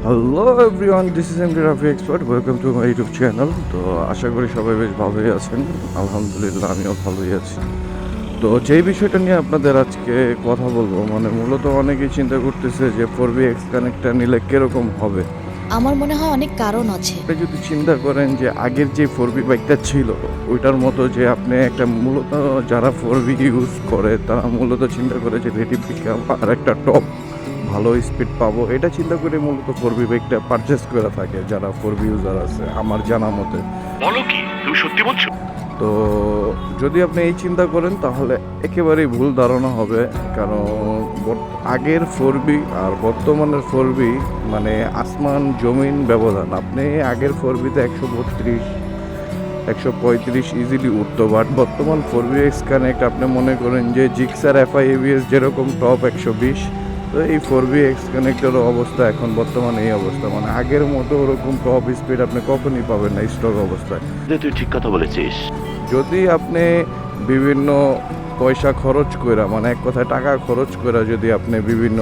Hello everyone, this is MD Rafi expert. Welcome to my YouTube channel. তো আশা করি সবাই বেশ ভালোই আছেন। আলহামদুলিল্লাহ আমিও ভালোই আছি। তো যেই বিষয়টা নিয়ে আপনাদের আজকে কথা বলবো, মানে মূলত অনেকেই চিন্তা করতেছে যে 4BX কানেক্টটা নিলে কীরকম হবে। আমার মনে হয় অনেক কারণ আছে। আপনি যদি চিন্তা করেন যে আগের যে 4B বাইকটা ছিল ওইটার মতো, যে আপনি একটা মূলত যারা 4B ইউজ করে তারা মূলত চিন্তা করে যে রেডি পিকআপ আর একটা টপ ভালো স্পিড পাবো, এটা চিন্তা করে মূলত 4B বাইকটা পারচেস করে থাকে যারা 4B ইউজার আছে আমার জানা মতে। বলো কি তুমি সত্যি বলছো? তো যদি আপনি এই চিন্তা করেন তাহলে একেবারেই ভুল ধারণা হবে, কারণ আগের 4B আর বর্তমানের 4B মানে আসমান জমিন ব্যবধান। আপনি আগের 4Bতে 132 135 ইজিলি উঠতো, বাট বর্তমান 4BX কানেক্ট আপনি মনে করেন যে জিক্সার FI ABS যেরকম টপ 120, তো এই 4BX কানেক্টেরও অবস্থা এখন বর্তমানে এই অবস্থা, মানে আগের মতো ওরকম টপ স্পিড আপনি কখনই পাবেন না স্টক অবস্থায়। তুই ঠিক কথা বলেছিস। যদি আপনি বিভিন্ন পয়সা খরচ করে, মানে এক কথায় টাকা খরচ করে যদি আপনি বিভিন্ন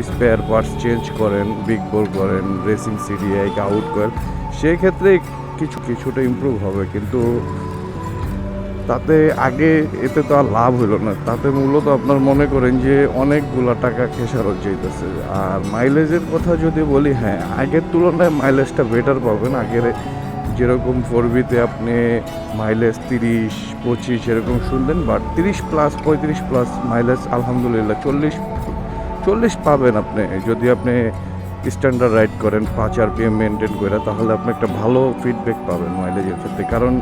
স্পেয়ার পার্টস চেঞ্জ করেন, বিগ বোর করেন, রেসিং সিডিআই আউট করেন, সেই ক্ষেত্রে কিছুটা ইমপ্রুভ হবে, কিন্তু তাতে আগে এতে তো আর লাভ হলো না। তাতে মূলত আপনার মনে করেন যে অনেকগুলো টাকা খেসারত যাইতেছে। আর মাইলেজের কথা যদি বলি, হ্যাঁ আগের তুলনায় মাইলেজটা বেটার পাবেন। আগের যেরকম 4Bতে আপনি মাইলেজ 30-25 এরকম শুনলেন, বাট 30+, 35+ মাইলেজ আলহামদুলিল্লাহ 40 পাবেন আপনি যদি আপনি স্ট্যান্ডার্ড রাইড করেন 5 RPM মেনটেন করে, তাহলে আপনি একটা ভালো ফিডব্যাক পাবেন মাইলেজের ক্ষেত্রে। কারণ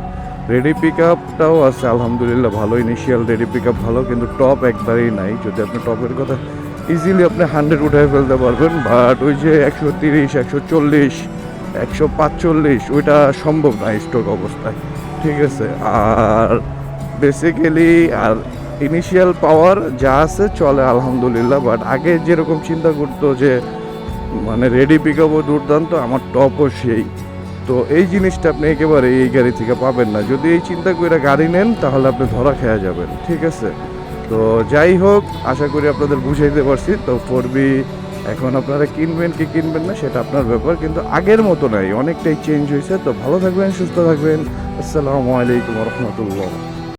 রেডি পিক আপটাও আছে আলহামদুলিল্লাহ ভালো, ইনিশিয়াল রেডি পিক আপ ভালো, কিন্তু টপ একবারেই নাই। যদি আপনি টপের কথা ইজিলি আপনি 100 উঠায় ফেলতে পারবেন, বাট ওই যে 130, 140, 145 ওইটা সম্ভব না স্টক অবস্থায়, ঠিক আছে। আর বেসিক্যালি আর ইনিশিয়াল পাওয়ার যা আছে চলে আলহামদুলিল্লাহ, বাট আগে যেরকম চিন্তা করতো যে মানে রেডি পিক আপও দুর্দান্ত, আমার টপও সেই, তো এই জিনিসটা আপনি একেবারে এই গাড়ি থেকে পাবেন না। যদি এই চিন্তা করে গাড়ি নেন তাহলে আপনি ধরা খেয়ে যাবেন, ঠিক আছে। তো যাই হোক, আশা করি আপনাদের বুঝাইতে পারছি। তো 4B এখন আপনারা কিনবেন কি কিনবেন না সেটা আপনার ব্যাপার, কিন্তু আগের মতো নাই, অনেকটাই চেঞ্জ হয়েছে। তো ভালো থাকবেন, সুস্থ থাকবেন। আসসালামু আলাইকুম রহমতুল্লাহ।